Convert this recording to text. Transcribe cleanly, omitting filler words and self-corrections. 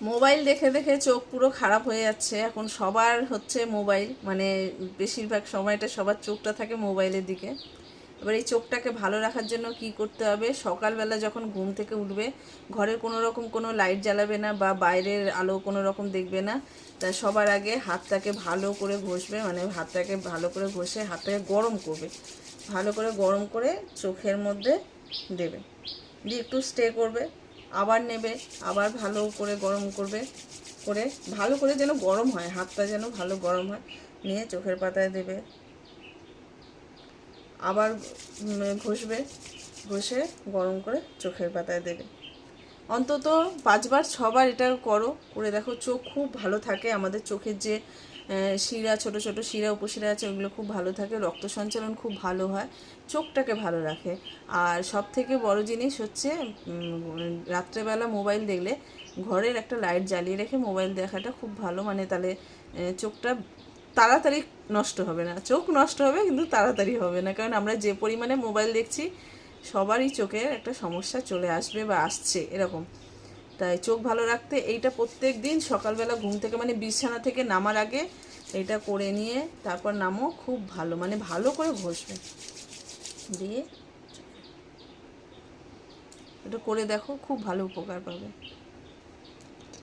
Mobile দেখে দেখে চোখ পুরো খারাপ হয়ে যাচ্ছে এখন। সবার হচ্ছে মোবাইল, মানে বেশিরভাগ সময়টা সবার চোখটা থাকে মোবাইলের দিকে। এবার এই চোখটাকে ভালো রাখার জন্য কি করতে হবে, সকালবেলা যখন ঘুম থেকে উঠবে ঘরের কোনো রকম কোনো লাইট জ্বালাবে না বা বাইরের আলো কোনো রকম দেখবে না। তা সবার আগে হাতটাকে ভালো করে ঘষবে, মানে হাতটাকে ভালো করে ঘষে হাতটাকে গরম করবে, ভালো করে গরম করে চোখের মধ্যে দেবে, দিয়ে একটু স্টে করবে, আবার নেবে, আবার ভালো করে গরম করবে, করে ভালো করে যেন গরম হয়, হাতটা যেন ভালো গরম হয়, নিয়ে চোখের পাতায় দেবে, আবার ঘষবে, ঘষে গরম করে চোখের পাতায় দেবে। অন্তত 5বার 6বার এটা করো, করে দেখো চোখ খুব ভালো থাকে। আমাদের চোখের যে শিরা, ছোট ছোট শিরা উপশিরা আছে, ওগুলো খুব ভালো থাকে, রক্ত সঞ্চালন খুব ভালো হয়, চোখটাকে ভালো রাখে। আর সব থেকে বড় জিনিস হচ্ছে রাত্রেবেলা মোবাইল দেখলে ঘরের একটা লাইট জ্বালিয়ে রেখে মোবাইল দেখাটা খুব ভালো, মানে তাহলে চোখটা তাড়াতাড়ি নষ্ট হবে না। চোখ নষ্ট হবে কিন্তু তাড়াতাড়ি হবে না, কারণ আমরা যে পরিমাণে মোবাইল দেখছি সবারই চোখের একটা সমস্যা চলে আসবে বা আসছে এরকম। তাই চোখ ভালো রাখতে এইটা প্রত্যেক দিন সকালবেলা ঘুম থেকে, মানে বিছানা থেকে নামার আগে এটা করে নিয়ে তারপর নামো, খুব ভালো, মানে ভালো করে ঘষবে, দিয়ে এটা করে দেখো, খুব ভালো উপকার পাবে।